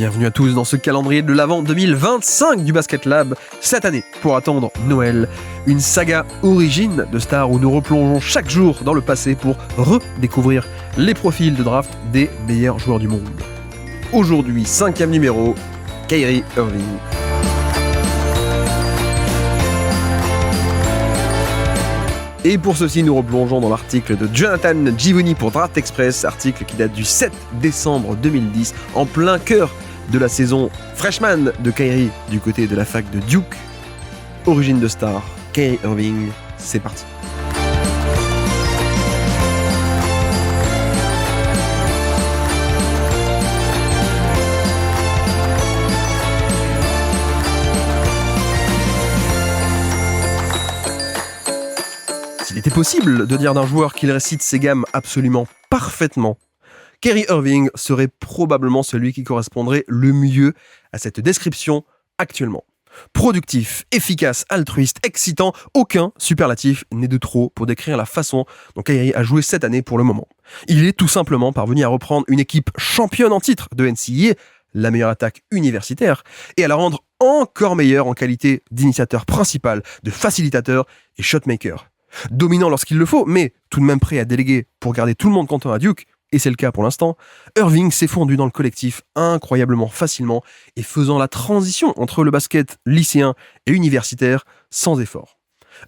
Bienvenue à tous dans ce calendrier de l'Avent 2025 du Basket Lab. Cette année, pour attendre Noël, une saga origine de stars où nous replongeons chaque jour dans le passé pour redécouvrir les profils de draft des meilleurs joueurs du monde. Aujourd'hui, 5e numéro, Kyrie Irving. Et pour ceci, nous replongeons dans l'article de Jonathan Givony pour Draft Express, article qui date du 7 décembre 2010, en plein cœur de la saison freshman de Kyrie du côté de la fac de Duke. Origine de star, Kyrie Irving, c'est parti. S'il était possible de dire d'un joueur qu'il récite ses gammes absolument parfaitement, Kyrie Irving serait probablement celui qui correspondrait le mieux à cette description actuellement. Productif, efficace, altruiste, excitant, aucun superlatif n'est de trop pour décrire la façon dont Kyrie a joué cette année pour le moment. Il est tout simplement parvenu à reprendre une équipe championne en titre de NCAA, la meilleure attaque universitaire, et à la rendre encore meilleure en qualité d'initiateur principal, de facilitateur et shotmaker. Dominant lorsqu'il le faut, mais tout de même prêt à déléguer pour garder tout le monde content à Duke, et c'est le cas pour l'instant, Irving s'est fondu dans le collectif incroyablement facilement et faisant la transition entre le basket lycéen et universitaire sans effort.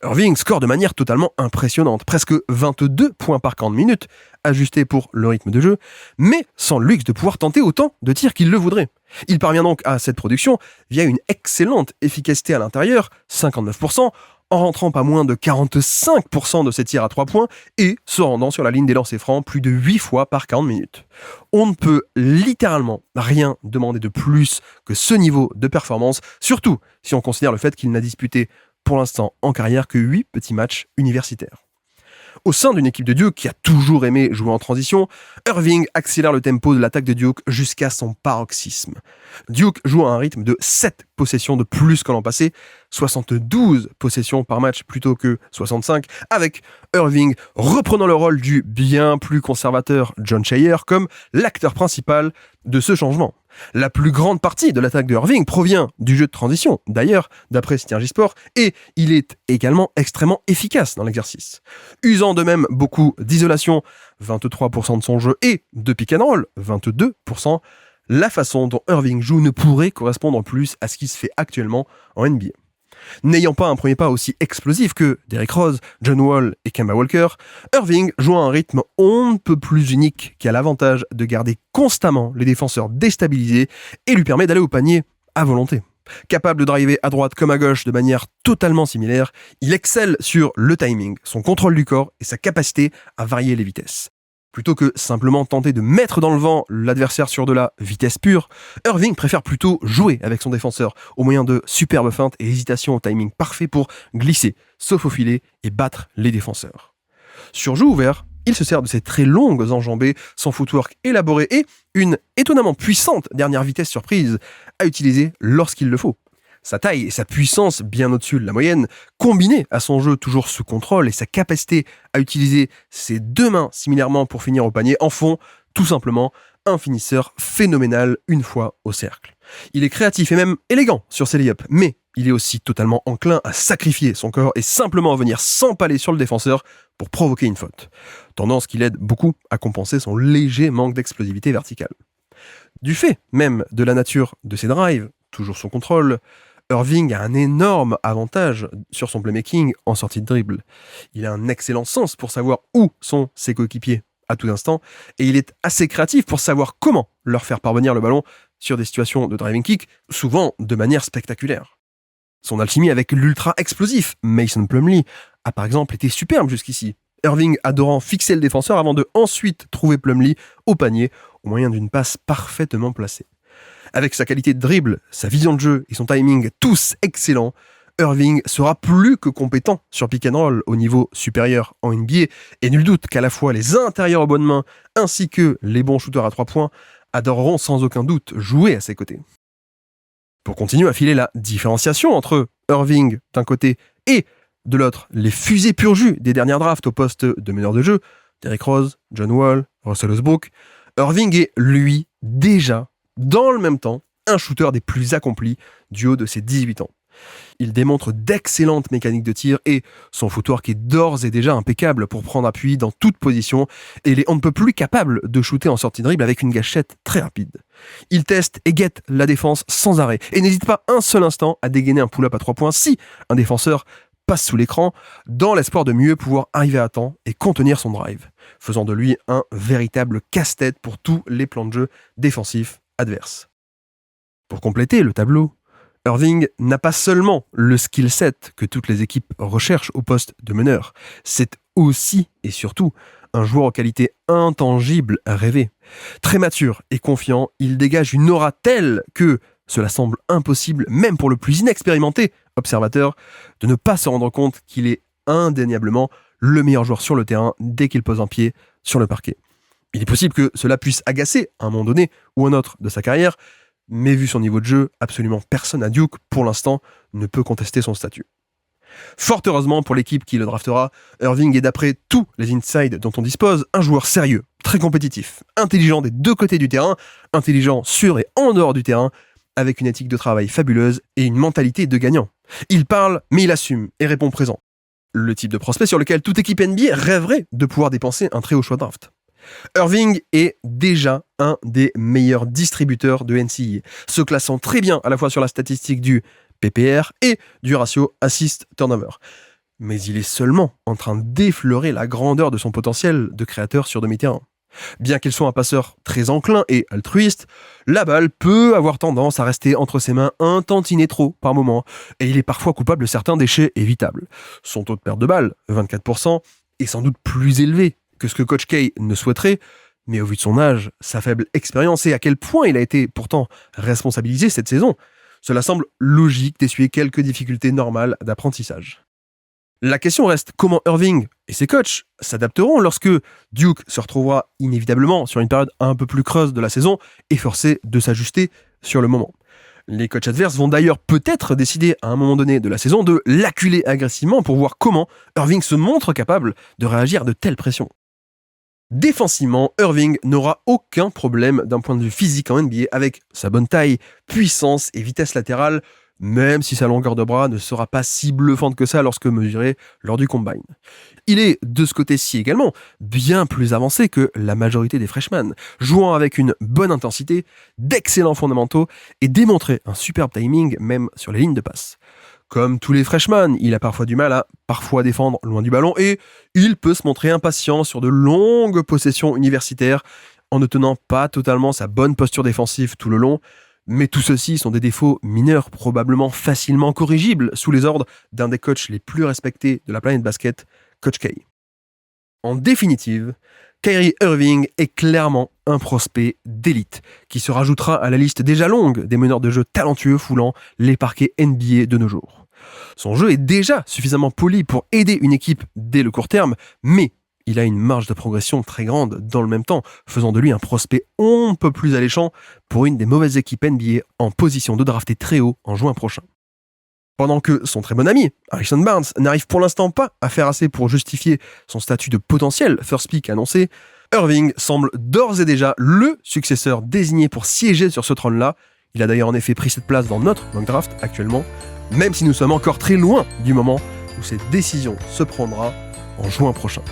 Irving score de manière totalement impressionnante, presque 22 points par 40 minutes, ajusté pour le rythme de jeu, mais sans le luxe de pouvoir tenter autant de tirs qu'il le voudrait. Il parvient donc à cette production via une excellente efficacité à l'intérieur, 59%, en rentrant pas moins de 45% de ses tirs à 3 points et se rendant sur la ligne des lancers francs plus de 8 fois par 40 minutes. On ne peut littéralement rien demander de plus que ce niveau de performance, surtout si on considère le fait qu'il n'a disputé pour l'instant en carrière que 8 petits matchs universitaires. Au sein d'une équipe de Duke qui a toujours aimé jouer en transition, Irving accélère le tempo de l'attaque de Duke jusqu'à son paroxysme. Duke joue à un rythme de 7 possessions de plus qu'en l'an passé, 72 possessions par match plutôt que 65, avec Irving reprenant le rôle du bien plus conservateur Jon Scheyer comme l'acteur principal de ce changement. La plus grande partie de l'attaque de Irving provient du jeu de transition, d'ailleurs, d'après Synergy Sport, et il est également extrêmement efficace dans l'exercice. Usant de même beaucoup d'isolation, 23% de son jeu, et de pick and roll, 22%, la façon dont Irving joue ne pourrait correspondre plus à ce qui se fait actuellement en NBA. N'ayant pas un premier pas aussi explosif que Derrick Rose, John Wall et Kemba Walker, Irving joue à un rythme on ne peut plus unique qui a l'avantage de garder constamment les défenseurs déstabilisés et lui permet d'aller au panier à volonté. Capable de driver à droite comme à gauche de manière totalement similaire, il excelle sur le timing, son contrôle du corps et sa capacité à varier les vitesses. Plutôt que simplement tenter de mettre dans le vent l'adversaire sur de la vitesse pure, Irving préfère plutôt jouer avec son défenseur au moyen de superbes feintes et hésitations au timing parfait pour glisser, se faufiler et battre les défenseurs. Sur jeu ouvert, il se sert de ses très longues enjambées, son footwork élaboré et une étonnamment puissante dernière vitesse surprise à utiliser lorsqu'il le faut. Sa taille et sa puissance bien au-dessus de la moyenne, combinées à son jeu toujours sous contrôle et sa capacité à utiliser ses deux mains similairement pour finir au panier, en font tout simplement un finisseur phénoménal une fois au cercle. Il est créatif et même élégant sur ses lay-ups, mais il est aussi totalement enclin à sacrifier son corps et simplement à venir s'empaler sur le défenseur pour provoquer une faute. Tendance qui l'aide beaucoup à compenser son léger manque d'explosivité verticale. Du fait même de la nature de ses drives, toujours sous contrôle, Irving a un énorme avantage sur son playmaking en sortie de dribble. Il a un excellent sens pour savoir où sont ses coéquipiers à tout instant et il est assez créatif pour savoir comment leur faire parvenir le ballon sur des situations de driving kick, souvent de manière spectaculaire. Son alchimie avec l'ultra explosif Mason Plumlee a par exemple été superbe jusqu'ici. Irving adorant fixer le défenseur avant de ensuite trouver Plumlee au panier au moyen d'une passe parfaitement placée. Avec sa qualité de dribble, sa vision de jeu et son timing tous excellents, Irving sera plus que compétent sur pick and roll au niveau supérieur en NBA et nul doute qu'à la fois les intérieurs aux bonnes mains ainsi que les bons shooters à 3 points adoreront sans aucun doute jouer à ses côtés. Pour continuer à filer la différenciation entre Irving d'un côté et de l'autre les fusées pur jus des dernières drafts au poste de meneur de jeu, Derrick Rose, John Wall, Russell Westbrook, Irving est, lui, déjà dans le même temps, un shooter des plus accomplis du haut de ses 18 ans. Il démontre d'excellentes mécaniques de tir et son footwork est d'ores et déjà impeccable pour prendre appui dans toute position et il est on ne peut plus capable de shooter en sortie de dribble avec une gâchette très rapide. Il teste et guette la défense sans arrêt et n'hésite pas un seul instant à dégainer un pull-up à 3 points si un défenseur passe sous l'écran dans l'espoir de mieux pouvoir arriver à temps et contenir son drive, faisant de lui un véritable casse-tête pour tous les plans de jeu défensifs adverses. Pour compléter le tableau, Irving n'a pas seulement le skill set que toutes les équipes recherchent au poste de meneur, c'est aussi et surtout un joueur aux qualités intangibles à rêver. Très mature et confiant, il dégage une aura telle que cela semble impossible, même pour le plus inexpérimenté observateur, de ne pas se rendre compte qu'il est indéniablement le meilleur joueur sur le terrain dès qu'il pose un pied sur le parquet. Il est possible que cela puisse agacer à un moment donné ou un autre de sa carrière, mais vu son niveau de jeu, absolument personne à Duke, pour l'instant, ne peut contester son statut. Fort heureusement pour l'équipe qui le draftera, Irving est d'après tous les insides dont on dispose, un joueur sérieux, très compétitif, intelligent des deux côtés du terrain, intelligent sur et en dehors du terrain, avec une éthique de travail fabuleuse et une mentalité de gagnant. Il parle, mais il assume et répond présent. Le type de prospect sur lequel toute équipe NBA rêverait de pouvoir dépenser un très haut choix de draft. Irving est déjà un des meilleurs distributeurs de NCAA, se classant très bien à la fois sur la statistique du PPR et du ratio assist-turnover. Mais il est seulement en train d'effleurer la grandeur de son potentiel de créateur sur demi-terrain. Bien qu'il soit un passeur très enclin et altruiste, la balle peut avoir tendance à rester entre ses mains un tantinet trop par moment, et il est parfois coupable de certains déchets évitables. Son taux de perte de balle, 24%, est sans doute plus élevé que ce que Coach K ne souhaiterait, mais au vu de son âge, sa faible expérience et à quel point il a été pourtant responsabilisé cette saison, cela semble logique d'essuyer quelques difficultés normales d'apprentissage. La question reste comment Irving et ses coachs s'adapteront lorsque Duke se retrouvera inévitablement sur une période un peu plus creuse de la saison et forcé de s'ajuster sur le moment. Les coachs adverses vont d'ailleurs peut-être décider à un moment donné de la saison de l'acculer agressivement pour voir comment Irving se montre capable de réagir à de telles pressions. Défensivement, Irving n'aura aucun problème d'un point de vue physique en NBA avec sa bonne taille, puissance et vitesse latérale, même si sa longueur de bras ne sera pas si bluffante que ça lorsque mesurée lors du combine. Il est, de ce côté-ci également, bien plus avancé que la majorité des freshmen, jouant avec une bonne intensité, d'excellents fondamentaux et démontrer un superbe timing même sur les lignes de passe. Comme tous les freshmen, il a parfois du mal à défendre loin du ballon et il peut se montrer impatient sur de longues possessions universitaires en ne tenant pas totalement sa bonne posture défensive tout le long. Mais tout ceci sont des défauts mineurs probablement facilement corrigibles sous les ordres d'un des coachs les plus respectés de la planète basket, Coach K. En définitive, Kyrie Irving est clairement un prospect d'élite qui se rajoutera à la liste déjà longue des meneurs de jeu talentueux foulant les parquets NBA de nos jours. Son jeu est déjà suffisamment poli pour aider une équipe dès le court terme, mais il a une marge de progression très grande dans le même temps, faisant de lui un prospect on ne peut plus alléchant pour une des mauvaises équipes NBA en position de drafter très haut en juin prochain. Pendant que son très bon ami, Harrison Barnes, n'arrive pour l'instant pas à faire assez pour justifier son statut de potentiel first pick annoncé, Irving semble d'ores et déjà le successeur désigné pour siéger sur ce trône-là. Il a d'ailleurs en effet pris cette place dans notre mock draft actuellement, même si nous sommes encore très loin du moment où cette décision se prendra en juin prochain.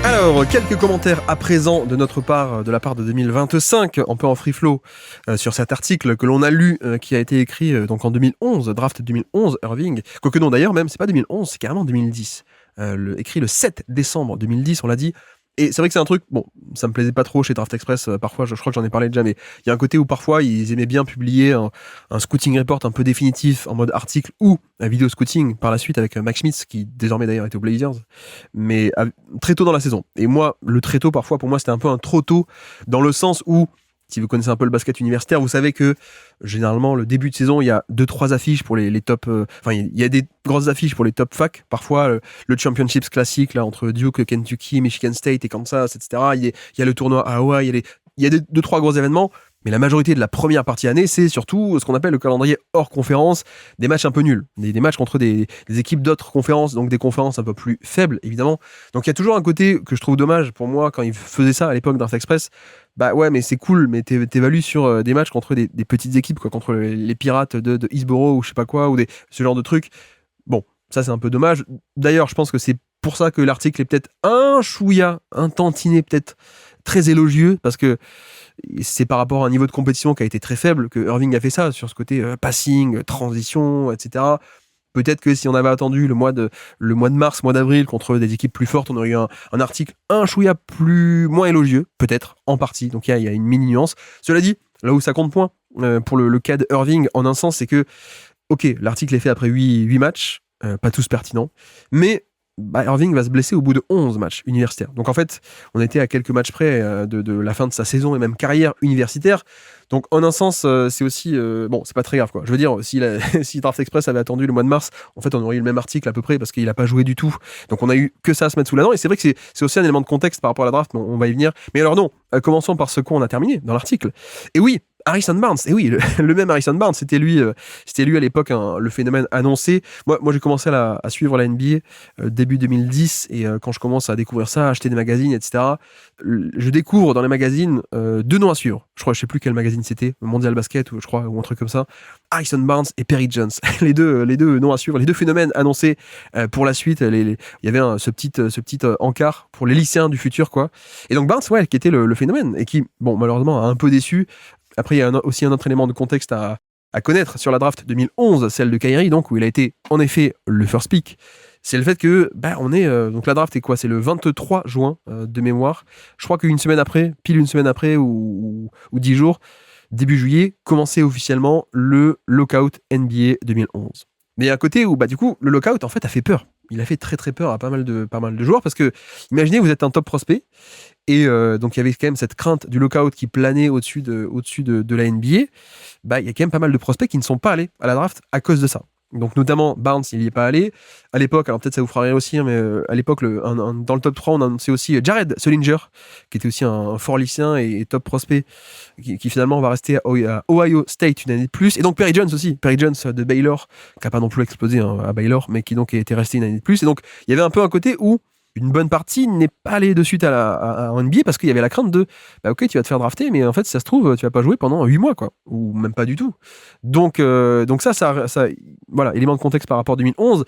Alors, quelques commentaires à présent de notre part, de la part de 2025, un peu en free flow, sur cet article que l'on a lu, qui a été écrit donc en 2011, draft 2011, Irving. Quoique non d'ailleurs, même, c'est pas 2011, c'est carrément 2010. Écrit le 7 décembre 2010, on l'a dit. Et c'est vrai que c'est un truc, bon, ça me plaisait pas trop chez Draft Express, parfois, je crois que j'en ai parlé déjà, mais il y a un côté où parfois ils aimaient bien publier un scouting report un peu définitif en mode article ou un vidéo scouting par la suite avec Max Schmitz, qui désormais d'ailleurs était aux Blazers, mais très tôt dans la saison. Et moi, le très tôt, parfois, pour moi, c'était un peu un trop tôt, dans le sens où, si vous connaissez un peu le basket universitaire, vous savez que généralement, le début de saison, il y a 2-3 affiches pour les top... il y a des grosses affiches pour les top facs. Parfois, le Championships classique là, entre Duke, Kentucky, Michigan State et Kansas, etc. Il y a le tournoi à Hawaï, il y a 2-3 gros événements. Mais la majorité de la première partie année, c'est surtout ce qu'on appelle le calendrier hors conférence, des matchs un peu nuls, des matchs contre des équipes d'autres conférences, donc des conférences un peu plus faibles, évidemment. Donc il y a toujours un côté que je trouve dommage pour moi quand ils faisaient ça à l'époque Draft Express. Bah ouais, mais c'est cool, mais t'évalues sur des matchs contre des petites équipes, quoi, contre les Pirates de Hillsborough ou je sais pas quoi, ou ce genre de trucs. Bon, ça c'est un peu dommage. D'ailleurs, je pense que c'est pour ça que l'article est peut-être un chouïa, un tantinet peut-être très élogieux, parce que c'est par rapport à un niveau de compétition qui a été très faible que Irving a fait ça, sur ce côté passing, transition, etc. Peut-être que si on avait attendu le mois de mars, mois d'avril, contre des équipes plus fortes, on aurait eu un article un chouïa moins élogieux, peut-être, en partie. Donc il y a une mini-nuance. Cela dit, là où ça compte point, pour le cas de Irving, en un sens, c'est que, ok, l'article est fait après 8 matchs, pas tous pertinents, mais Irving va se blesser au bout de 11 matchs universitaires. Donc en fait, on était à quelques matchs près de la fin de sa saison et même carrière universitaire. Donc en un sens, c'est aussi... bon, c'est pas très grave, quoi. Je veux dire, si Draft Express avait attendu le mois de mars, en fait, on aurait eu le même article à peu près parce qu'il a pas joué du tout. Donc on a eu que ça à se mettre sous la dent. Et c'est vrai que c'est aussi un élément de contexte par rapport à la draft, mais on va y venir. Mais alors non, commençons par ce qu'on a terminé dans l'article. Et oui, Harrison Barnes, et oui, le même Harrison Barnes, c'était lui à l'époque le phénomène annoncé. Moi j'ai commencé à suivre la NBA début 2010, et quand je commence à découvrir ça, à acheter des magazines, etc., je découvre dans les magazines 2 noms à suivre. Je sais plus quel magazine c'était, Mondial Basket ou un truc comme ça. Harrison Barnes et Perry Jones, les deux noms à suivre, les deux phénomènes annoncés pour la suite. Il y avait ce petit encart pour les lycéens du futur, quoi. Et donc Barnes, ouais, qui était le phénomène et qui, bon, malheureusement, a un peu déçu. Après, il y a aussi un autre élément de contexte à connaître sur la draft 2011, celle de Kyrie, donc, où il a été en effet le first pick. C'est le fait que, donc la draft est quoi ? C'est le 23 juin de mémoire. Je crois qu'une semaine après, pile une semaine après, ou 10 jours, début juillet, commençait officiellement le lockout NBA 2011. Mais il y a un côté où, du coup, le lockout, en fait, a fait peur. Il a fait très très peur à pas mal de joueurs, parce que, imaginez, vous êtes un top prospect, et donc il y avait quand même cette crainte du lockout qui planait au-dessus de la NBA. Il y a quand même pas mal de prospects qui ne sont pas allés à la draft à cause de ça. Donc notamment Barnes, il n'y est pas allé. À l'époque, alors peut-être ça vous fera rire aussi, mais à l'époque, dans le top 3, on annonçait aussi Jared Sullinger, qui était aussi un fort lycéen et top prospect, qui finalement va rester à Ohio State une année de plus. Et donc Perry Jones aussi, Perry Jones de Baylor, qui n'a pas non plus explosé à Baylor, mais qui donc était resté une année de plus. Et donc il y avait un peu un côté où une bonne partie n'est pas allée de suite à NBA parce qu'il y avait la crainte de ok, tu vas te faire drafter, mais en fait, si ça se trouve, tu vas pas jouer pendant 8 mois, quoi, ou même pas du tout. Donc ça, voilà, élément de contexte par rapport à 2011.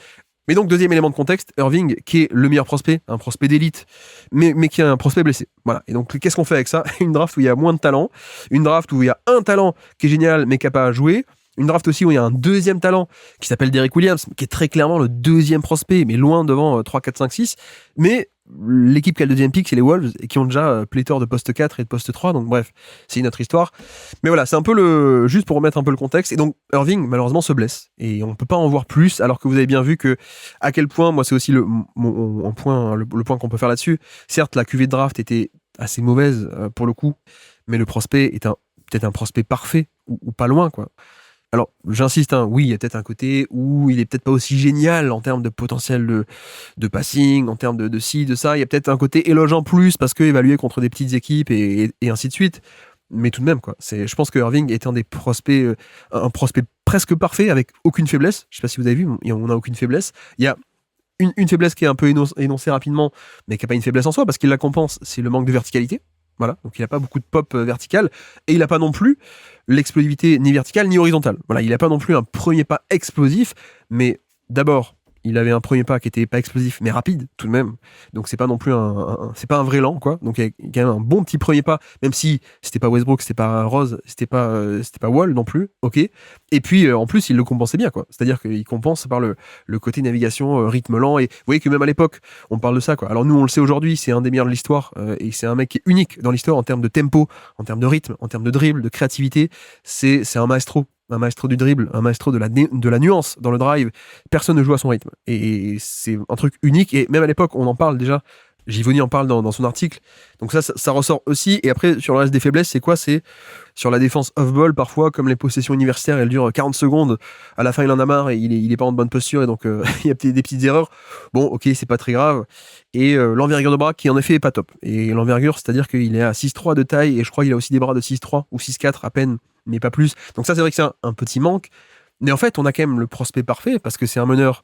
Mais donc, deuxième élément de contexte, Irving, qui est le meilleur prospect, un prospect d'élite, mais qui est un prospect blessé. Voilà. Et donc, qu'est-ce qu'on fait avec ça ? Une draft où il y a moins de talent, une draft où il y a un talent qui est génial, mais qui n'a pas à jouer. Une draft aussi où il y a un deuxième talent qui s'appelle Derrick Williams, qui est très clairement le deuxième prospect, mais loin devant 3, 4, 5, 6. Mais l'équipe qui a le deuxième pick, c'est les Wolves, et qui ont déjà pléthore de poste 4 et de poste 3. Donc bref, c'est une autre histoire. Mais voilà, c'est un peu juste pour remettre un peu le contexte. Et donc Irving, malheureusement, se blesse. Et on ne peut pas en voir plus, alors que vous avez bien vu que, à quel point, moi c'est aussi le point qu'on peut faire là-dessus. Certes, la QV de draft était assez mauvaise pour le coup, mais le prospect est peut-être un prospect parfait, ou pas loin, quoi. Alors, j'insiste, oui, il y a peut-être un côté où il est peut-être pas aussi génial en termes de potentiel de passing, en termes de ci, de ça. Il y a peut-être un côté éloge en plus parce que évalué contre des petites équipes et ainsi de suite. Mais tout de même, quoi. Je pense que Irving est un des prospects, un prospect presque parfait avec aucune faiblesse. Je sais pas si vous avez vu, on n'a aucune faiblesse. Il y a une faiblesse qui est un peu énoncée rapidement, mais qui n'est pas une faiblesse en soi parce qu'il la compense, c'est le manque de verticalité. Voilà, donc il n'a pas beaucoup de pop vertical et il n'a pas non plus l'explosivité ni verticale ni horizontale. Voilà, il n'a pas non plus un premier pas explosif, mais d'abord, il avait un premier pas qui était pas explosif mais rapide tout de même. Donc c'est pas non plus c'est pas un vrai lent, quoi. Donc il y a quand même un bon petit premier pas, même si c'était pas Westbrook, c'était pas Rose, c'était pas Wall non plus. OK. Et puis en plus, il le compensait bien, quoi. C'est-à-dire qu'il compense par le côté navigation rythme lent, et vous voyez que même à l'époque, on parle de ça, quoi. Alors nous on le sait aujourd'hui, c'est un des meilleurs de l'histoire et c'est un mec qui est unique dans l'histoire en termes de tempo, en termes de rythme, en termes de dribble, de créativité. C'est un maestro. Un maestro du dribble, un maestro de la nuance dans le drive. Personne ne joue à son rythme. Et c'est un truc unique. Et même à l'époque, on en parle déjà. Givoni en parle dans son article. Donc ça ressort aussi. Et après, sur le reste des faiblesses, c'est quoi? C'est sur la défense off-ball, parfois, comme les possessions universitaires, elles durent 40 secondes. À la fin, il en a marre et il est pas en bonne posture. Et donc, il y a des petites erreurs. Bon, ok, c'est pas très grave. Et l'envergure de bras, qui en effet est pas top. Et l'envergure, c'est-à-dire qu'il est à 6'3 de taille. Et je crois qu'il a aussi des bras de 6'3 ou 6'4 à peine, mais pas plus. Donc ça, c'est vrai que c'est un petit manque. Mais en fait, on a quand même le prospect parfait parce que c'est un meneur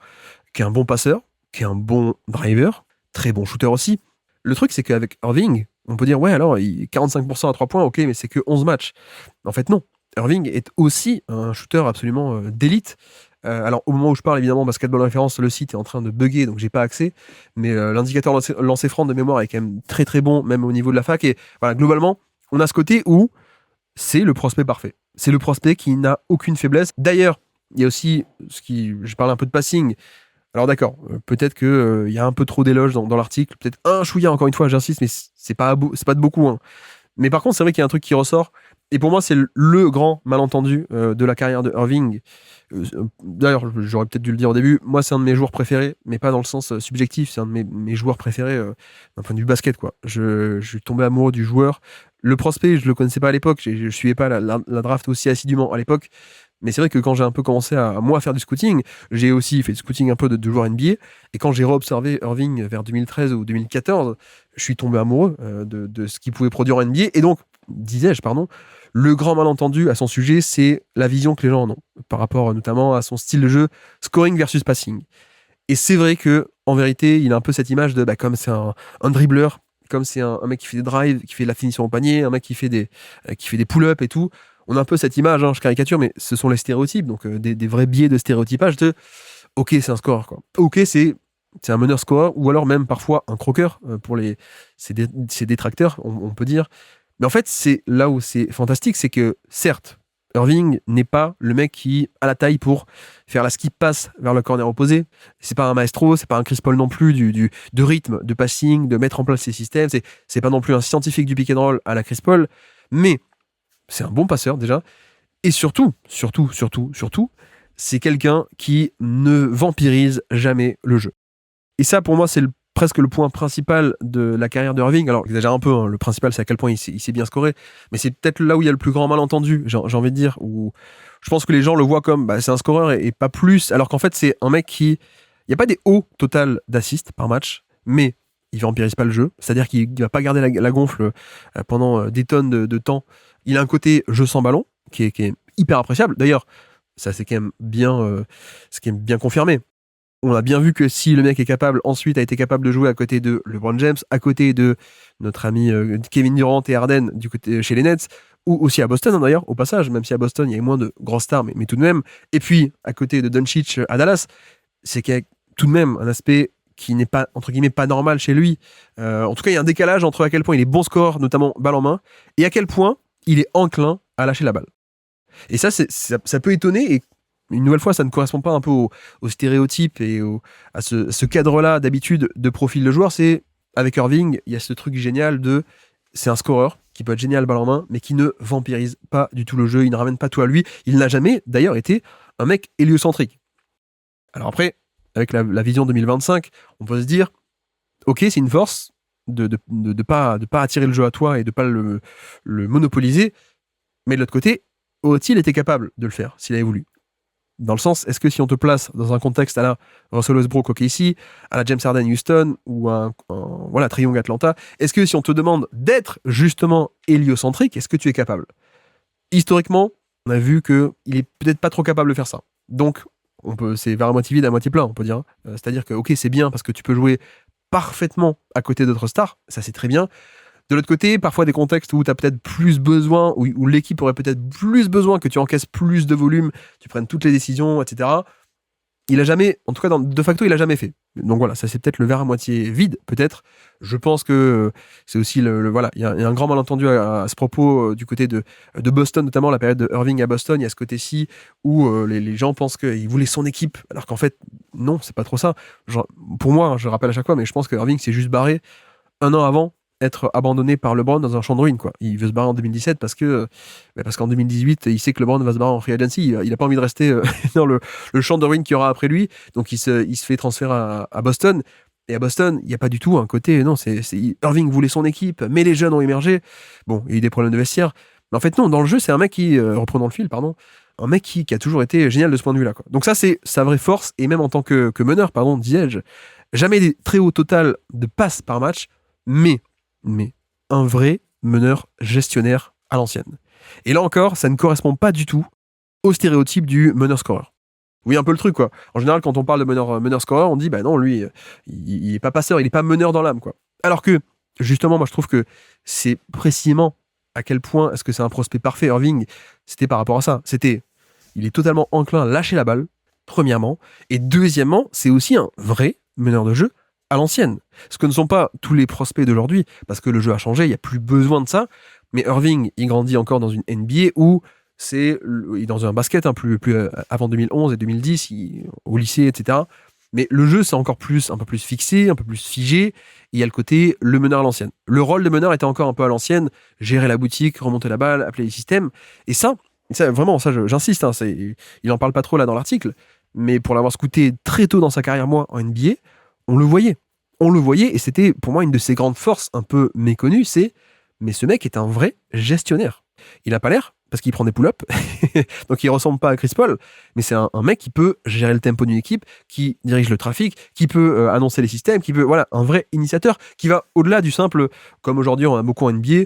qui est un bon passeur, qui est un bon driver, très bon shooter aussi. Le truc, c'est qu'avec Irving, on peut dire, ouais, alors, 45% à 3 points, ok, mais c'est que 11 matchs. En fait, non. Irving est aussi un shooter absolument d'élite. Alors, au moment où je parle, évidemment, Basketball Référence, le site est en train de bugger, donc j'ai pas accès. Mais l'indicateur lancé franc de mémoire est quand même très très bon, même au niveau de la fac. Et voilà, globalement, on a ce côté où c'est le prospect parfait. C'est le prospect qui n'a aucune faiblesse. D'ailleurs, il y a aussi je parle un peu de passing. Alors d'accord, peut-être que y a un peu trop d'éloges dans l'article, peut-être un chouïa, encore une fois, j'insiste, mais c'est pas de beaucoup. Hein. Mais par contre, c'est vrai qu'il y a un truc qui ressort, et pour moi, c'est le grand malentendu de la carrière de Irving. D'ailleurs, j'aurais peut-être dû le dire au début, moi, c'est un de mes joueurs préférés, mais pas dans le sens subjectif, c'est un de mes joueurs préférés d'un point de vue basket, quoi. Je suis tombé amoureux du joueur. Le prospect, je le connaissais pas à l'époque, je suivais pas la draft aussi assidûment à l'époque, mais c'est vrai que quand j'ai un peu commencé à moi faire du scouting, j'ai aussi fait du scouting un peu de joueurs NBA. Et quand j'ai réobservé Irving vers 2013 ou 2014, je suis tombé amoureux de ce qu'il pouvait produire en NBA. Et donc, disais-je, pardon, le grand malentendu à son sujet, c'est la vision que les gens en ont, par rapport notamment à son style de jeu, scoring versus passing. Et c'est vrai que en vérité, il a un peu cette image de, comme c'est un dribbleur, comme c'est un mec qui fait des drives, qui fait de la finition au panier, un mec qui fait des pull-ups et tout. On a un peu cette image, hein, je caricature, mais ce sont les stéréotypes, donc des vrais biais de stéréotypage de ok, c'est un scoreur, quoi. Ok, c'est un meneur scoreur, ou alors même parfois un croqueur pour ses détracteurs, on peut dire. Mais en fait, c'est là où c'est fantastique, c'est que certes, Irving n'est pas le mec qui a la taille pour faire la skip pass vers le corner opposé. C'est pas un maestro, c'est pas un Chris Paul non plus de rythme, de passing, de mettre en place ses systèmes. C'est pas non plus un scientifique du pick and roll à la Chris Paul, mais c'est un bon passeur déjà. Et surtout, c'est quelqu'un qui ne vampirise jamais le jeu. Et ça, pour moi, c'est presque le point principal de la carrière de Irving. Alors, j'exagère un peu, hein, le principal, c'est à quel point il s'est bien scoré, mais c'est peut-être là où il y a le plus grand malentendu, j'ai envie de dire, où je pense que les gens le voient comme, c'est un scoreur et pas plus, alors qu'en fait, c'est un mec qui... Il n'y a pas des hauts total d'assists par match, mais il vampirise pas le jeu, c'est-à-dire qu'il ne va pas garder la gonfle pendant des tonnes de temps. Il a un côté jeu sans ballon, qui est hyper appréciable. D'ailleurs, ça c'est quand même bien confirmé. On a bien vu que si le mec ensuite a été capable de jouer à côté de LeBron James, à côté de notre ami Kevin Durant et Harden du côté chez les Nets, ou aussi à Boston, hein, d'ailleurs, au passage, même si à Boston il y a moins de grands stars, mais tout de même. Et puis à côté de Doncic à Dallas, c'est qu'il y a tout de même un aspect qui n'est pas, entre guillemets, pas normal chez lui. En tout cas, il y a un décalage entre à quel point il est bon score, notamment balle en main, et à quel point il est enclin à lâcher la balle. Et ça peut étonner, et une nouvelle fois, ça ne correspond pas un peu au stéréotype et à ce cadre-là d'habitude de profil de joueur. C'est, avec Irving, il y a ce truc génial c'est un scoreur qui peut être génial balle en main, mais qui ne vampirise pas du tout le jeu, il ne ramène pas tout à lui. Il n'a jamais, d'ailleurs, été un mec héliocentrique. Alors après, avec la vision 2025, on peut se dire, ok, c'est une force de pas attirer le jeu à toi et de pas le monopoliser, mais de l'autre côté, aurait-il été capable de le faire s'il avait voulu? Dans le sens, est-ce que si on te place dans un contexte à la Russell Westbrook OKC, à la James Harden Houston ou à un triangle Atlanta, est-ce que si on te demande d'être justement héliocentrique, est-ce que tu es capable? Historiquement, on a vu qu'il est peut-être pas trop capable de faire ça. Donc, c'est vers à moitié vide, à moitié plein, on peut dire. C'est-à-dire que, ok, c'est bien parce que tu peux jouer parfaitement à côté d'autres stars, ça c'est très bien. De l'autre côté, parfois des contextes où tu as peut-être plus besoin, où l'équipe aurait peut-être plus besoin que tu encaisses plus de volume, tu prennes toutes les décisions, etc. Il a jamais, en tout cas de facto, il a jamais fait. Donc voilà, ça c'est peut-être le verre à moitié vide, peut-être. Je pense que c'est aussi voilà, il y a un grand malentendu à ce propos du côté de Boston, notamment la période de Irving à Boston. Il y a ce côté-ci où les gens pensent qu'il voulait son équipe, alors qu'en fait, non, c'est pas trop ça. Pour moi, je le rappelle à chaque fois, mais je pense que Irving s'est juste barré un an avant être abandonné par LeBron dans un champ de ruines, quoi. Il veut se barrer en 2017 parce qu'en 2018, il sait que LeBron va se barrer en free agency. Il a pas envie de rester dans le champ de ruines qu'il y aura après lui. Donc il se fait transférer à Boston. Et à Boston, il n'y a pas du tout un côté, non, Irving voulait son équipe, mais les jeunes ont émergé. Bon, il y a eu des problèmes de vestiaire. Mais en fait, non, dans le jeu, c'est un mec qui, reprenant le fil, pardon, un mec qui a toujours été génial de ce point de vue-là, quoi. Donc ça, c'est sa vraie force, et même en tant que meneur, pardon, disais-je, jamais des très hauts total de passes par match, mais un vrai meneur gestionnaire à l'ancienne. Et là encore, ça ne correspond pas du tout au stéréotype du meneur-scoreur. Oui, un peu le truc, quoi. En général, quand on parle de meneur-scoreur, on dit, bah non, lui, il est pas passeur, il est pas meneur dans l'âme, quoi. Alors que, justement, moi, je trouve que c'est précisément à quel point est-ce que c'est un prospect parfait, Irving, c'était par rapport à ça. Il est totalement enclin à lâcher la balle, premièrement, et deuxièmement, c'est aussi un vrai meneur de jeu à l'ancienne. Ce que ne sont pas tous les prospects d'aujourd'hui, parce que le jeu a changé, il n'y a plus besoin de ça, mais Irving, il grandit encore dans une NBA où il est dans un basket plus avant 2011 et 2010, au lycée, etc. Mais le jeu, c'est encore un peu plus fixé, un peu plus figé. Et il y a le côté le meneur à l'ancienne. Le rôle de meneur était encore un peu à l'ancienne, gérer la boutique, remonter la balle, appeler les systèmes. Et ça vraiment, ça, j'insiste, hein, il en parle pas trop là dans l'article, mais pour l'avoir scouté très tôt dans sa carrière, moi, en NBA, on le voyait. On le voyait, et c'était pour moi une de ses grandes forces un peu méconnues, mais ce mec est un vrai gestionnaire. Il n'a pas l'air, parce qu'il prend des pull-ups, donc il ressemble pas à Chris Paul, mais c'est un mec qui peut gérer le tempo d'une équipe, qui dirige le trafic, qui peut annoncer les systèmes, un vrai initiateur, qui va au-delà du simple, comme aujourd'hui on a beaucoup en NBA,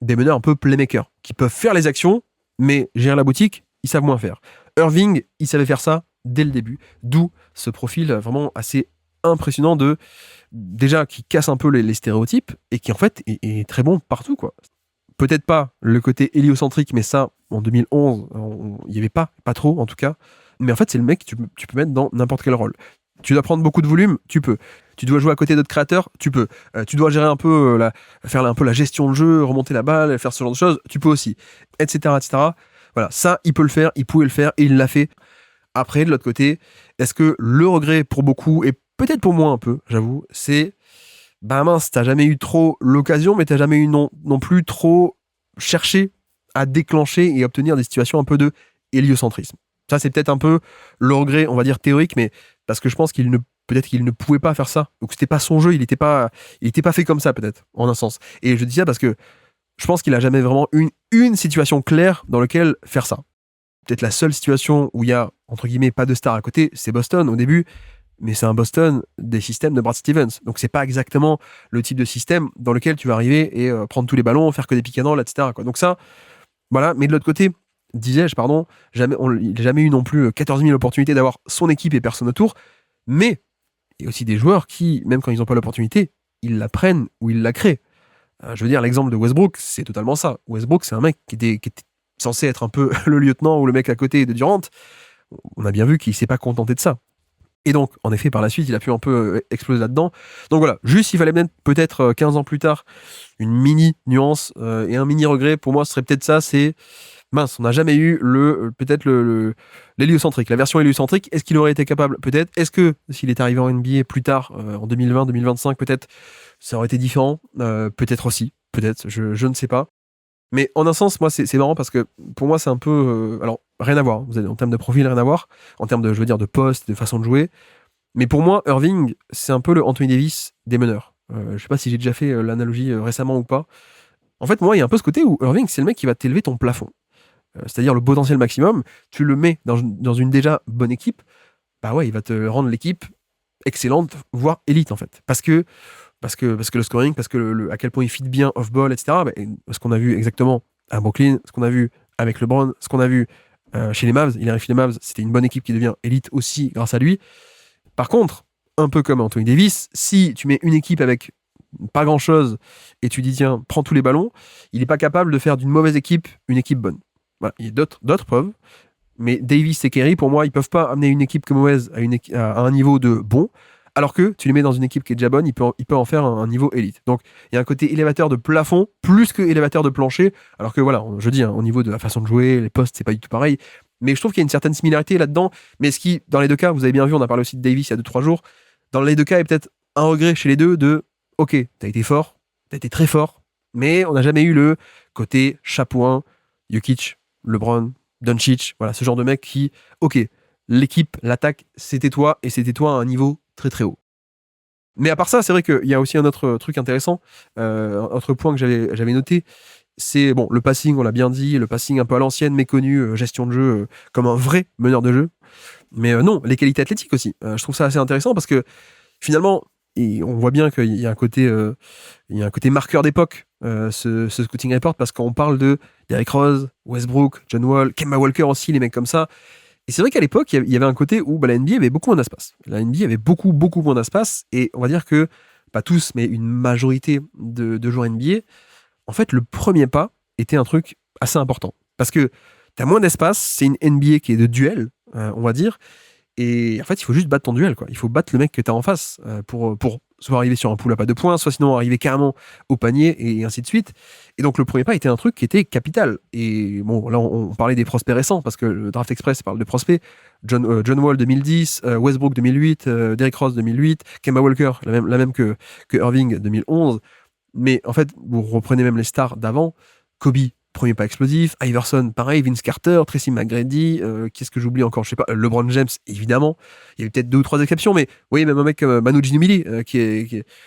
des meneurs un peu playmakers, qui peuvent faire les actions, mais gérer la boutique, ils savent moins faire. Irving, il savait faire ça dès le début, d'où ce profil vraiment assez impressionnant déjà qui casse un peu les stéréotypes et qui en fait est très bon partout, quoi. Peut-être pas le côté héliocentrique, mais ça, en 2011, il n'y avait pas trop en tout cas. Mais en fait, c'est le mec que tu peux mettre dans n'importe quel rôle. Tu dois prendre beaucoup de volume, tu peux. Tu dois jouer à côté d'autres créateurs, tu peux. Tu dois gérer un peu, faire un peu la gestion de jeu, remonter la balle, faire ce genre de choses, tu peux aussi. Etc. etc. Voilà, ça, il peut le faire, il pouvait le faire, et il l'a fait. Après, de l'autre côté, est-ce que le regret pour beaucoup, et peut-être pour moi un peu, j'avoue, c'est bah mince, t'as jamais eu trop l'occasion, mais t'as jamais eu non plus trop cherché à déclencher et obtenir des situations un peu de héliocentrisme. Ça, c'est peut-être un peu le regret, on va dire, théorique, mais parce que je pense peut-être qu'il ne pouvait pas faire ça. Donc c'était pas son jeu, il était pas fait comme ça, peut-être, en un sens. Et je dis ça parce que je pense qu'il a jamais vraiment une situation claire dans laquelle faire ça. Peut-être la seule situation où il y a, entre guillemets, pas de star à côté, c'est Boston au début, mais c'est un Boston des systèmes de Brad Stevens. Donc c'est pas exactement le type de système dans lequel tu vas arriver et prendre tous les ballons, faire que des pick and roll, etc., quoi. Donc ça, voilà. Mais de l'autre côté, disais-je, pardon, il n'a jamais eu non plus 14 000 opportunités d'avoir son équipe et personne autour. Mais il y a aussi des joueurs qui, même quand ils n'ont pas l'opportunité, ils la prennent ou ils la créent. Je veux dire, l'exemple de Westbrook, c'est totalement ça. Westbrook, c'est un mec qui était censé être un peu le lieutenant ou le mec à côté de Durant. On a bien vu qu'il ne s'est pas contenté de ça. Et donc, en effet, par la suite, il a pu un peu exploser là-dedans. Donc voilà, juste, il fallait peut-être 15 ans plus tard, une mini nuance et un mini regret. Pour moi, ce serait peut-être ça, c'est mince, on n'a jamais eu l'héliocentrique, la version héliocentrique. Est-ce qu'il aurait été capable? Peut-être. Est-ce que s'il est arrivé en NBA plus tard, en 2020, 2025, peut-être, ça aurait été différent? Peut-être aussi, peut-être, je ne sais pas. Mais en un sens, moi, c'est marrant parce que pour moi, c'est un peu. Alors, rien à voir. Vous avez, en termes de profil, rien à voir. En termes de, je veux dire, de poste, de façon de jouer. Mais pour moi, Irving, c'est un peu le Anthony Davis des meneurs. Je sais pas si j'ai déjà fait l'analogie récemment ou pas. En fait, moi, il y a un peu ce côté où Irving, c'est le mec qui va t'élever ton plafond. C'est-à-dire le potentiel maximum. Tu le mets dans une déjà bonne équipe. Bah ouais, il va te rendre l'équipe excellente, voire élite, en fait. Parce que le scoring, parce que à quel point il fit bien off-ball, etc. Bah, ce qu'on a vu exactement à Brooklyn, ce qu'on a vu avec LeBron, ce qu'on a vu chez les Mavs, il arrive chez les Mavs, c'était une bonne équipe qui devient élite aussi grâce à lui. Par contre, un peu comme Anthony Davis, si tu mets une équipe avec pas grand-chose et tu dis tiens, prends tous les ballons, il n'est pas capable de faire d'une mauvaise équipe une équipe bonne. Voilà. Il y a d'autres preuves, mais Davis et Kerry, pour moi, ils peuvent pas amener une équipe comme mauvaise à un niveau de bon, alors que tu les mets dans une équipe qui est déjà bonne, il peut en faire un niveau élite. Donc il y a un côté élévateur de plafond plus que élévateur de plancher, alors que voilà, je dis, au niveau de la façon de jouer, les postes, c'est pas du tout pareil. Mais je trouve qu'il y a une certaine similarité là-dedans. Mais ce qui, dans les deux cas, vous avez bien vu, on a parlé aussi de Davis il y a 2-3 jours, dans les deux cas, il y a peut-être un regret chez les deux de ok, t'as été fort, t'as été très fort, mais on n'a jamais eu le côté chapeau, Jokic, LeBron, Doncic, voilà, ce genre de mec qui, ok, l'équipe, l'attaque, c'était toi, et c'était toi à un niveau très très haut. Mais à part ça, c'est vrai qu'il y a aussi un autre truc intéressant, un autre point que j'avais noté, c'est bon, le passing, on l'a bien dit, le passing un peu à l'ancienne, méconnu, gestion de jeu comme un vrai meneur de jeu. Mais non, les qualités athlétiques aussi. Je trouve ça assez intéressant parce que finalement, on voit bien qu'il y a un côté, marqueur d'époque, ce scouting report, parce qu'on parle de Derrick Rose, Westbrook, John Wall, Kemba Walker aussi, les mecs comme ça. Et c'est vrai qu'à l'époque, il y avait un côté où la NBA avait beaucoup moins d'espace. La NBA avait beaucoup, beaucoup moins d'espace. Et on va dire que, pas tous, mais une majorité de joueurs NBA, en fait, le premier pas était un truc assez important. Parce que tu as moins d'espace, c'est une NBA qui est de duel, on va dire. Et en fait, il faut juste battre ton duel, quoi. Il faut battre le mec que tu as en face pour soit arriver sur un pull-up à 2 points, soit sinon arriver carrément au panier et ainsi de suite. Et donc, le premier pas était un truc qui était capital. Et bon, là, on parlait des prospects récents parce que le Draft Express parle de prospects. John Wall 2010, Westbrook 2008, Derrick Rose 2008, Kemba Walker, la même que Irving 2011. Mais en fait, vous reprenez même les stars d'avant. Kobe, premier pas explosif. Iverson, pareil. Vince Carter, Tracy McGrady. Qu'est-ce que j'oublie encore? Je sais pas. LeBron James, évidemment. Il y a eu peut-être 2 ou 3 exceptions, mais vous voyez, même un mec comme Manu Ginobili,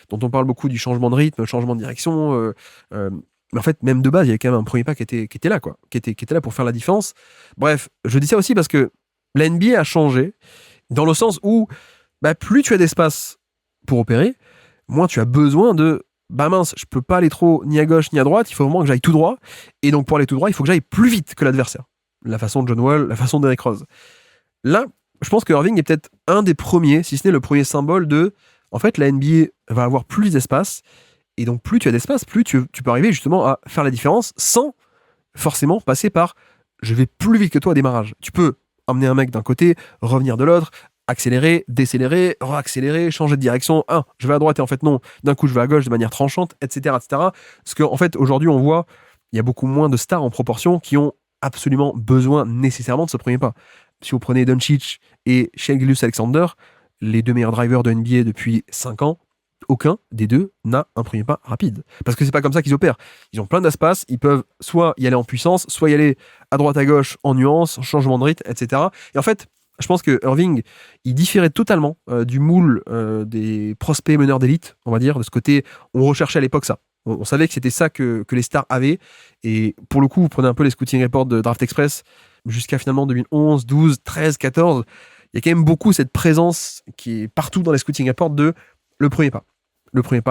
dont on parle beaucoup du changement de rythme, changement de direction. Mais en fait, même de base, il y avait quand même un premier pas qui était là, quoi. Qui était là pour faire la différence. Bref, je dis ça aussi parce que la NBA a changé dans le sens où plus tu as d'espace pour opérer, moins tu as besoin de mince, je peux pas aller trop ni à gauche ni à droite, il faut vraiment que j'aille tout droit. Et donc pour aller tout droit, il faut que j'aille plus vite que l'adversaire. La façon de John Wall, la façon d'Eric Rose. Là, je pense que Irving est peut-être un des premiers, si ce n'est le premier symbole de, en fait, la NBA va avoir plus d'espace. Et donc plus tu as d'espace, plus tu peux arriver justement à faire la différence sans forcément passer par je vais plus vite que toi au démarrage. Tu peux emmener un mec d'un côté, revenir de l'autre, accélérer, décélérer, réaccélérer, changer de direction. Je vais à droite et en fait non, d'un coup je vais à gauche de manière tranchante, etc. etc. Parce qu'en fait aujourd'hui on voit, il y a beaucoup moins de stars en proportion qui ont absolument besoin nécessairement de ce premier pas. Si vous prenez Doncic et Shai Gilgeous-Alexander, les 2 meilleurs drivers de NBA depuis 5 ans, aucun des deux n'a un premier pas rapide. Parce que c'est pas comme ça qu'ils opèrent. Ils ont plein d'espace, ils peuvent soit y aller en puissance, soit y aller à droite à gauche en nuance, en changement de rythme, etc. Et en fait, je pense que Irving, il différait totalement du moule des prospects meneurs d'élite, on va dire, de ce côté, on recherchait à l'époque ça. On savait que c'était ça que les stars avaient. Et pour le coup, vous prenez un peu les scouting reports de Draft Express, jusqu'à finalement 2011, 12, 13, 14, il y a quand même beaucoup cette présence qui est partout dans les scouting reports de le premier pas. Le premier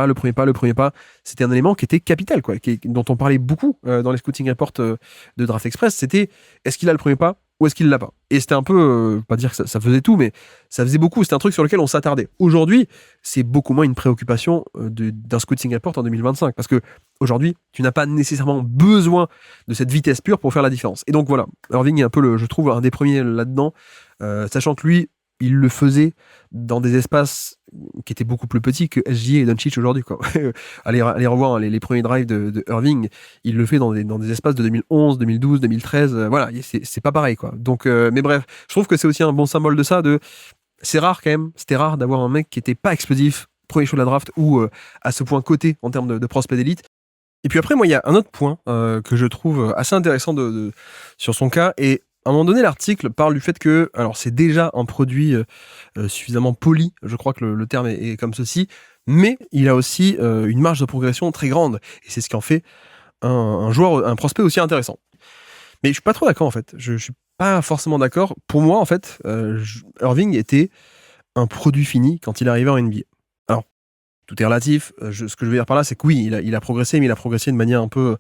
pas, c'était un élément qui était capital, quoi, dont on parlait beaucoup dans les scouting reports de Draft Express. C'était est-ce qu'il a le premier pas ou est-ce qu'il l'a pas? Et c'était un peu, pas dire que ça faisait tout, mais ça faisait beaucoup. C'était un truc sur lequel on s'attardait. Aujourd'hui, c'est beaucoup moins une préoccupation d'un scouting report en 2025, parce que aujourd'hui, tu n'as pas nécessairement besoin de cette vitesse pure pour faire la différence. Et donc voilà, Irving est un peu, je trouve, un des premiers là-dedans, sachant que lui, il le faisait dans des espaces qui étaient beaucoup plus petits que SGA et Doncic aujourd'hui, quoi. allez revoir les premiers drives de Irving, il le fait dans des espaces de 2011, 2012, 2013, voilà, c'est pas pareil, quoi. Donc, mais bref, je trouve que c'est aussi un bon symbole de ça, c'est rare quand même, c'était rare d'avoir un mec qui était pas explosif, premier choix de la draft, ou à ce point coté en termes de prospect d'élite. Et puis après, moi, il y a un autre point que je trouve assez intéressant sur son cas, et à un moment donné, l'article parle du fait que, alors c'est déjà un produit suffisamment poli, je crois que le terme est comme ceci, mais il a aussi une marge de progression très grande, et c'est ce qui en fait un joueur, un prospect aussi intéressant. Mais je suis pas trop d'accord en fait, je suis pas forcément d'accord. Pour moi en fait, Irving était un produit fini quand il est arrivé en NBA. Alors, tout est relatif. Ce que je veux dire par là, c'est que oui, il a progressé, mais il a progressé de manière un peu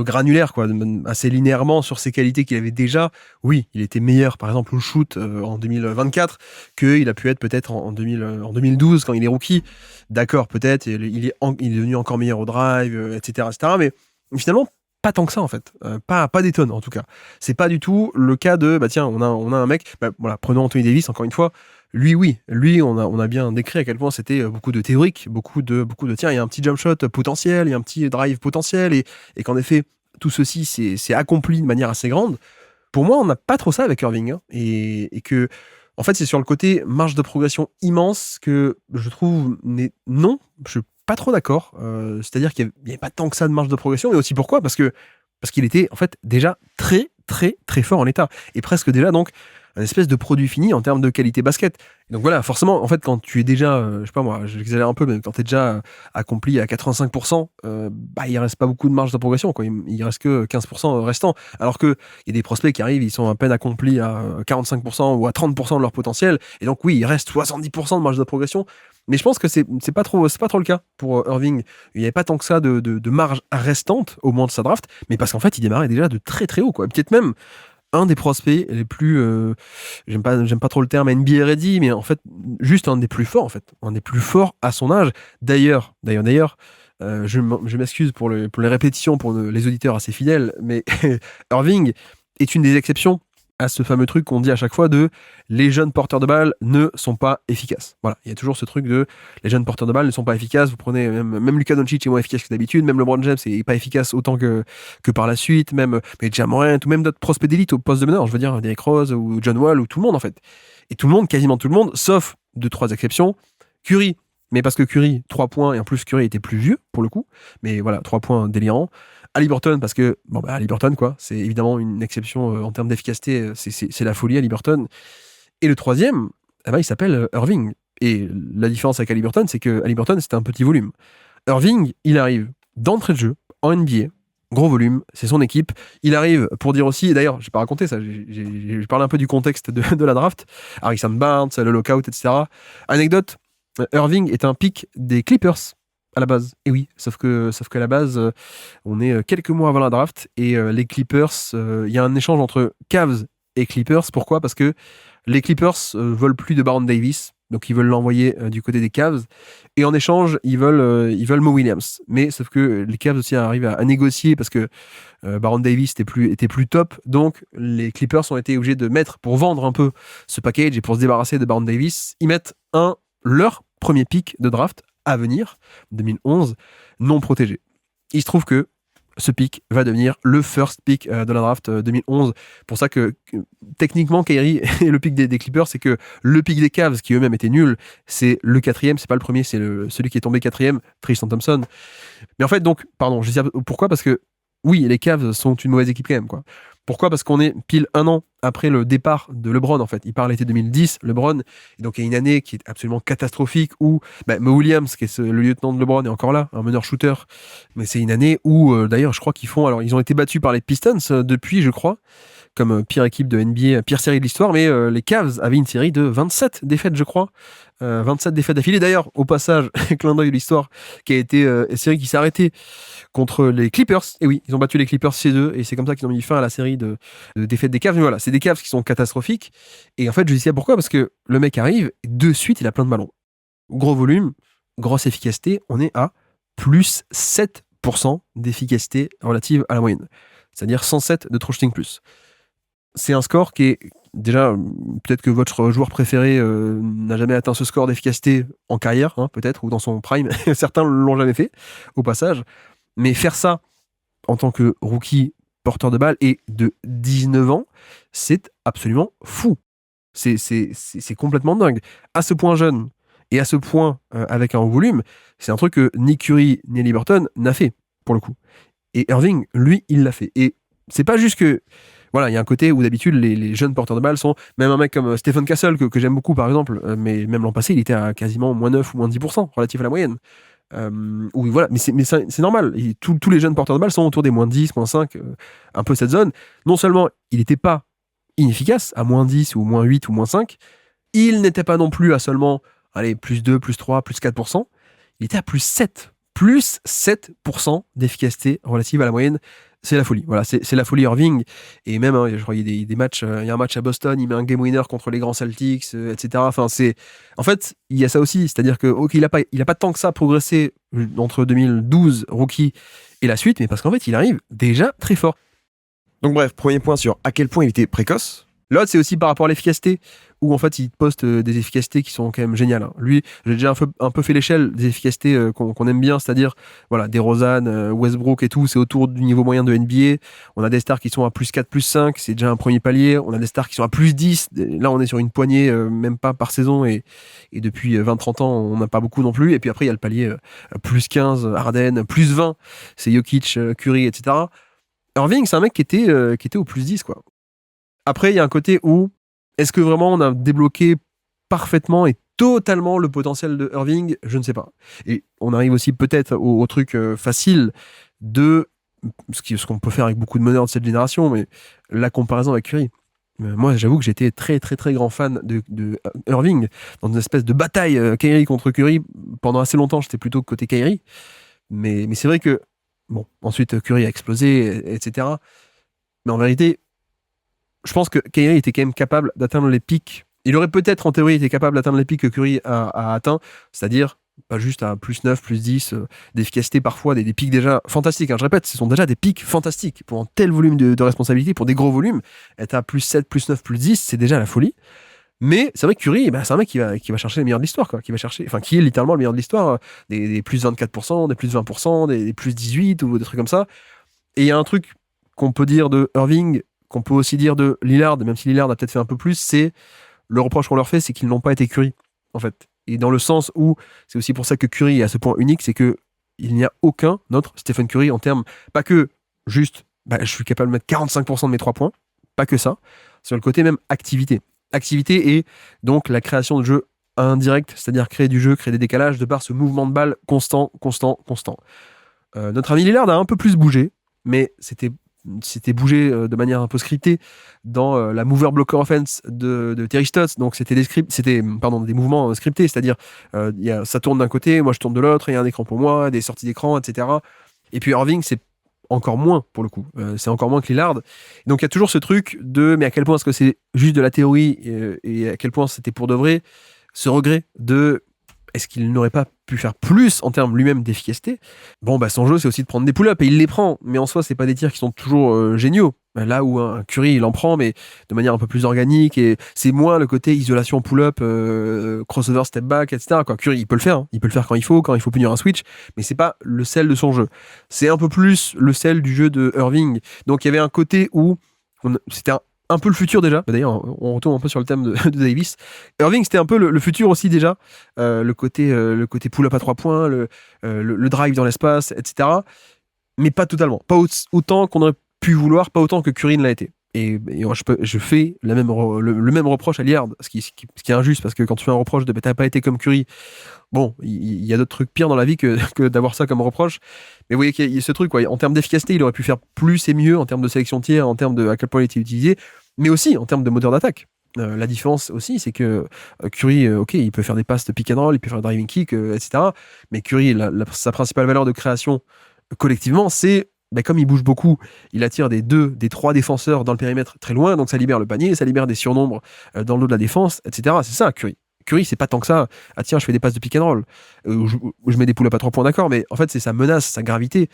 granulaire, quoi, assez linéairement sur ses qualités qu'il avait déjà. Oui, il était meilleur, par exemple, au shoot en 2024 qu'il a pu être peut-être en 2012 quand il est rookie. D'accord, peut-être, il est devenu encore meilleur au drive, etc., etc. Mais finalement, pas tant que ça en fait, pas des tonnes en tout cas. C'est pas du tout le cas de tiens, on a un mec, voilà, prenons Anthony Davis encore une fois. Lui, on a bien décrit à quel point c'était beaucoup de théorique, beaucoup de tiens, il y a un petit jump shot potentiel, il y a un petit drive potentiel, et qu'en effet, tout ceci c'est accompli de manière assez grande. Pour moi, on n'a pas trop ça avec Irving, hein, et que, en fait, c'est sur le côté marge de progression immense que je trouve, non, je suis pas trop d'accord. C'est-à-dire qu'il n'y avait pas tant que ça de marge de progression, mais aussi pourquoi? Parce qu'il était, en fait, déjà très, très, très fort en l'état, et presque déjà, donc, un espèce de produit fini en termes de qualité basket. Donc voilà, forcément, en fait, quand tu es déjà, je sais pas moi, j'exagère un peu, mais quand tu es déjà accompli à 85%, il reste pas beaucoup de marge de progression, quoi. Il reste que 15% restant. Alors qu'il y a des prospects qui arrivent, ils sont à peine accomplis à 45% ou à 30% de leur potentiel. Et donc oui, il reste 70% de marge de progression. Mais je pense que c'est pas trop le cas pour Irving. Il n'y avait pas tant que ça de marge restante au moment de sa draft, mais parce qu'en fait, il démarrait déjà de très très haut, quoi. Peut-être même un des prospects les plus, j'aime pas trop le terme NBA ready, mais en fait, juste un des plus forts, en fait. Un des plus forts à son âge. D'ailleurs, je m'excuse pour les répétitions, pour les auditeurs assez fidèles, mais Irving est une des exceptions à ce fameux truc qu'on dit à chaque fois de les jeunes porteurs de balles ne sont pas efficaces. Voilà, il y a toujours ce truc de les jeunes porteurs de balles ne sont pas efficaces. Vous prenez même Luka Doncic est moins efficace que d'habitude, même LeBron James est pas efficace autant que par la suite, même Ja Morant ou même d'autres prospects d'élite au poste de meneur, je veux dire Derrick Rose ou John Wall ou tout le monde en fait. Et tout le monde, quasiment tout le monde, sauf 2-3 exceptions, Curry. Mais parce que Curry, 3 points, et en plus Curry était plus vieux pour le coup, mais voilà, 3 points délirants. Haliburton, parce que, Haliburton, quoi, c'est évidemment une exception en termes d'efficacité, c'est la folie, Haliburton. Et le troisième, il s'appelle Irving. Et la différence avec Haliburton, c'est que Haliburton, c'était un petit volume. Irving, il arrive d'entrée de jeu, en NBA, gros volume, c'est son équipe. Il arrive pour dire aussi, et d'ailleurs, j'ai pas raconté ça, j'ai parlé un peu du contexte de la draft, Harrison Barnes, le lockout, etc. Anecdote, Irving est un pick des Clippers à la base. Et oui, sauf que à la base, on est quelques mois avant la draft et les Clippers, il y a un échange entre Cavs et Clippers. Pourquoi ? Parce que les Clippers veulent plus de Baron Davis, donc ils veulent l'envoyer du côté des Cavs. Et en échange, ils veulent Mo Williams. Mais sauf que les Cavs aussi arrivent à négocier parce que Baron Davis était plus top. Donc les Clippers ont été obligés de mettre, pour vendre un peu ce package et pour se débarrasser de Baron Davis, ils mettent leur premier pick de draft à venir, 2011, non protégé. Il se trouve que ce pick va devenir le first pick de la draft 2011. Pour ça que techniquement, Kyrie est le pick des Clippers, c'est que le pick des Cavs, qui eux-mêmes étaient nuls, c'est le quatrième, c'est pas le premier, c'est celui qui est tombé quatrième, Tristan Thompson. Mais en fait, donc, pardon, je dis pourquoi ? Parce que oui, les Cavs sont une mauvaise équipe quand même, quoi. Pourquoi ? Parce qu'on est pile un an après le départ de LeBron, en fait. Il part l'été 2010, LeBron. Et donc, il y a une année qui est absolument catastrophique où Mo Williams, qui est le lieutenant de LeBron, est encore là, un meneur-shooter. Mais c'est une année où, d'ailleurs, je crois qu'ils font... Alors, ils ont été battus par les Pistons depuis, je crois, comme pire équipe de NBA, pire série de l'histoire. Mais les Cavs avaient une série de 27 défaites, je crois. 27 défaites d'affilée. D'ailleurs, au passage, clin d'œil de l'histoire, qui a été une série qui s'est arrêtée contre les Clippers. Et oui, ils ont battu les Clippers chez eux et c'est comme ça qu'ils ont mis fin à la série de défaites des Cavs. Mais voilà, c'est des Cavs qui sont catastrophiques. Et en fait, je dis pourquoi ? Parce que le mec arrive, de suite, il a plein de ballons. Gros volume, grosse efficacité. On est à plus 7% d'efficacité relative à la moyenne. C'est-à-dire 107 de true shooting plus. C'est un score qui est déjà, peut-être que votre joueur préféré n'a jamais atteint ce score d'efficacité en carrière, hein, peut-être, ou dans son prime. Certains l'ont jamais fait, au passage. Mais faire ça en tant que rookie porteur de balle et de 19 ans, c'est absolument fou. C'est complètement dingue. À ce point jeune et à ce point avec un haut volume, c'est un truc que ni Curry ni Haliburton n'a fait, pour le coup. Et Irving, lui, il l'a fait. Et c'est pas juste que... Voilà, il y a un côté où d'habitude les jeunes porteurs de balles sont, même un mec comme Stephen Castle que j'aime beaucoup par exemple, mais même l'an passé il était à quasiment moins 9 ou moins 10% relatif à la moyenne. Voilà, mais c'est normal. Tous les jeunes porteurs de balles sont autour des moins 10, moins 5, un peu cette zone. Non seulement il n'était pas inefficace à moins 10 ou moins 8 ou moins 5, il n'était pas non plus à seulement plus 2, plus 3, plus 4%, il était à plus 7. Plus 7% d'efficacité relative à la moyenne. C'est la folie. Voilà, c'est la folie Irving. Et même, je crois, il y a des matchs. Il y a un match à Boston, il met un game winner contre les grands Celtics, etc. Enfin, en fait, il y a ça aussi. C'est-à-dire que, ok, il a pas tant que ça progressé entre 2012, rookie, et la suite, mais parce qu'en fait, il arrive déjà très fort. Donc bref, premier point sur à quel point il était précoce. L'autre, c'est aussi par rapport à l'efficacité, où en fait, il poste des efficacités qui sont quand même géniales. Hein. Lui, j'ai déjà un peu fait l'échelle des efficacités qu'on aime bien, c'est-à-dire, voilà, DeRozan, Westbrook et tout, c'est autour du niveau moyen de NBA. On a des stars qui sont à plus 4, plus 5, c'est déjà un premier palier. On a des stars qui sont à plus 10. Là, on est sur une poignée, même pas par saison, et depuis 20-30 ans, on n'a pas beaucoup non plus. Et puis après, il y a le palier plus 15, Harden, plus 20, c'est Jokic, Curry, etc. Irving, c'est un mec qui était au plus 10, quoi. Après, il y a un côté où Est-ce que vraiment on a débloqué parfaitement et totalement le potentiel de Irving? Je ne sais pas. Et on arrive aussi peut-être au truc facile de ce qu'on peut faire avec beaucoup de meneurs de cette génération, mais la comparaison avec Curry. Moi, j'avoue que j'étais très très très grand fan de Irving dans une espèce de bataille Kyrie contre Curry. Pendant assez longtemps, j'étais plutôt côté Kyrie, mais c'est vrai que bon, ensuite Curry a explosé, etc. Mais en vérité, je pense que Kyrie était quand même capable d'atteindre les pics. Il aurait peut-être en théorie été capable d'atteindre les pics que Curry a atteint, c'est-à-dire pas juste à plus 9, plus 10 d'efficacité parfois, des pics déjà fantastiques. Hein. Je répète, ce sont déjà des pics fantastiques. Pour un tel volume de responsabilité, pour des gros volumes, être à plus 7, plus 9, plus 10, c'est déjà la folie. Mais c'est vrai que Curry, c'est un mec qui va chercher les meilleurs de l'histoire, quoi. Qui est littéralement le meilleur de l'histoire. Des plus 24%, des plus 20%, des plus 18 ou des trucs comme ça. Et il y a un truc qu'on peut dire de Irving, qu'on peut aussi dire de Lillard, même si Lillard a peut-être fait un peu plus, c'est le reproche qu'on leur fait, c'est qu'ils n'ont pas été Curry, en fait. Et dans le sens où, c'est aussi pour ça que Curry est à ce point unique, c'est que il n'y a aucun autre Stephen Curry en termes, pas que juste, je suis capable de mettre 45% de mes 3 points, pas que ça, sur le côté même activité. Activité et donc la création de jeu indirect, c'est-à-dire créer du jeu, créer des décalages de par ce mouvement de balle constant. Notre ami Lillard a un peu plus bougé, mais c'était bougé de manière un peu scriptée dans la mover blocker offense de Terry Stotts. Donc c'était des mouvements scriptés, c'est-à-dire ça tourne d'un côté, moi je tourne de l'autre, il y a un écran pour moi, des sorties d'écran, etc. Et puis Irving, c'est encore moins pour le coup. C'est encore moins que Lillard. Donc il y a toujours ce truc de mais à quel point est-ce que c'est juste de la théorie et à quel point c'était pour de vrai, ce regret de est-ce qu'il n'aurait pas pu faire plus en termes lui-même d'efficacité? Bon, son jeu, c'est aussi de prendre des pull-ups et il les prend. Mais en soi, c'est pas des tirs qui sont toujours géniaux. Là où un Curry, il en prend, mais de manière un peu plus organique. Et c'est moins le côté isolation pull-up, crossover, step back, etc. Quoi. Curry, il peut le faire. Hein. Il peut le faire quand il faut punir un switch. Mais c'est pas le sel de son jeu. C'est un peu plus le sel du jeu de Irving. Donc il y avait un côté où c'était un peu le futur déjà. D'ailleurs, on retourne un peu sur le thème de Davis. Irving, c'était un peu le futur aussi déjà. Le côté pull-up à 3 points, le drive dans l'espace, etc. Mais pas totalement. Pas autant qu'on aurait pu vouloir, pas autant que Curry ne l'a été. Et je fais le même reproche à Lillard, ce qui est injuste, parce que quand tu fais un reproche de t'as pas été comme Curry, bon, il y a d'autres trucs pires dans la vie que d'avoir ça comme reproche. Mais vous voyez qu'il y a ce truc, quoi. En termes d'efficacité, il aurait pu faire plus et mieux, en termes de sélection de tir, en termes de à quel point il était utilisé, mais aussi en termes de moteur d'attaque. La différence aussi, c'est que Curry, il peut faire des passes de pick and roll, il peut faire un driving kick, etc. Mais Curry, sa principale valeur de création collectivement, c'est comme il bouge beaucoup, il attire des 3 défenseurs dans le périmètre très loin, donc ça libère le panier, ça libère des surnombres dans le dos de la défense, etc. C'est ça, Curry. Curry, c'est pas tant que ça. Ah tiens, je fais des passes de pick and roll, où je mets des pull-ups à 3 points, d'accord, mais en fait, c'est sa menace, sa gravité.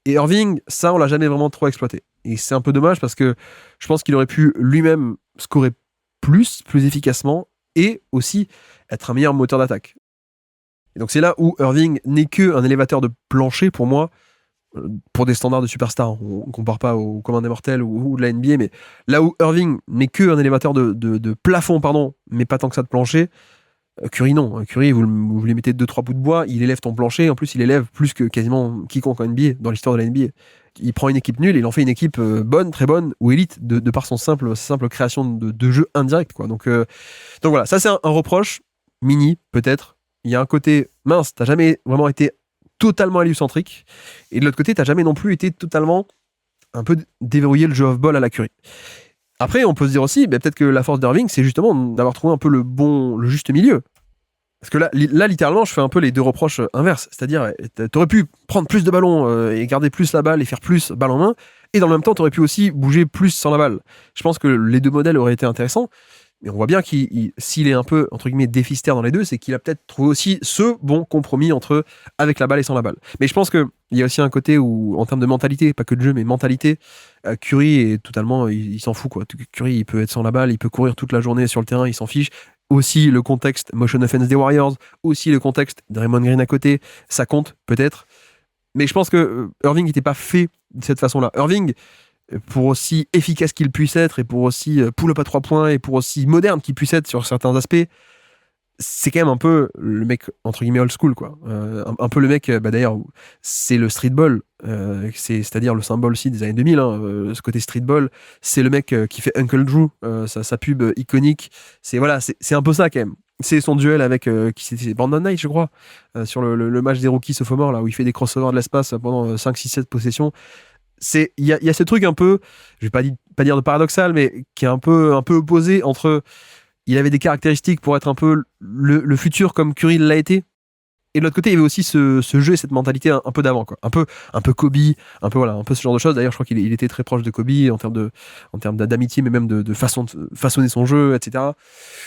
Et Irving, ça, on l'a jamais vraiment trop exploité. Et c'est un peu dommage parce que je pense qu'il aurait pu lui-même scorer plus efficacement et aussi être un meilleur moteur d'attaque. Et donc c'est là où Irving n'est qu'un élévateur de plancher pour moi, pour des standards de superstar. On ne compare pas au commun des mortels ou de la NBA, mais là où Irving n'est qu'un élévateur de plafond, mais pas tant que ça de plancher, Curry non. Curry, vous lui mettez 2-3 bouts de bois, il élève ton plancher, en plus il élève plus que quasiment quiconque en NBA, dans l'histoire de la NBA. Il prend une équipe nulle et il en fait une équipe bonne, très bonne, ou élite, de par son simple création de jeu indirect, quoi. Donc voilà, ça c'est un reproche, mini peut-être. Il y a un côté, mince, t'as jamais vraiment été totalement héliocentrique, et de l'autre côté, t'as jamais non plus été totalement un peu déverrouillé le jeu off-ball à la Curry. Après, on peut se dire aussi, peut-être que la force d'Irving, c'est justement d'avoir trouvé un peu le juste milieu. Parce que là, littéralement, je fais un peu les deux reproches inverses. C'est-à-dire, t'aurais pu prendre plus de ballons et garder plus la balle et faire plus balle en main, et dans le même temps, t'aurais pu aussi bouger plus sans la balle. Je pense que les deux modèles auraient été intéressants, mais on voit bien s'il est un peu, entre guillemets, déficitaire dans les deux, c'est qu'il a peut-être trouvé aussi ce bon compromis entre avec la balle et sans la balle. Mais je pense qu'il y a aussi un côté où, en termes de mentalité, pas que de jeu, mais mentalité, Curry est totalement, il s'en fout, quoi. Curry, il peut être sans la balle, il peut courir toute la journée sur le terrain, il s'en fiche. Aussi le contexte motion offense des Warriors, aussi le contexte de Draymond Green à côté, ça compte peut-être. Mais je pense que Irving n'était pas fait de cette façon-là. Irving, pour aussi efficace qu'il puisse être, et pour aussi pull-up à 3 points, et pour aussi moderne qu'il puisse être sur certains aspects, c'est quand même un peu le mec entre guillemets old school, quoi. Un peu le mec, d'ailleurs, c'est le streetball, c'est-à-dire le symbole aussi des années 2000, hein, ce côté streetball. C'est le mec qui fait Uncle Drew, sa pub iconique. C'est voilà, c'est un peu ça quand même. C'est son duel avec c'est Brandon Knight, je crois, sur le match des rookies sophomore, là où il fait des crossovers de l'espace pendant 5, 6, 7 possessions. Il y a ce truc un peu, je vais pas dire de paradoxal, mais qui est un peu opposé entre il avait des caractéristiques pour être un peu le futur comme Curry l'a été. Et de l'autre côté, il y avait aussi ce jeu et cette mentalité un peu d'avant, quoi. Un peu Kobe, un peu ce genre de choses. D'ailleurs, je crois qu'il était très proche de Kobe en termes d'amitié, mais même de façon de façonner son jeu, etc.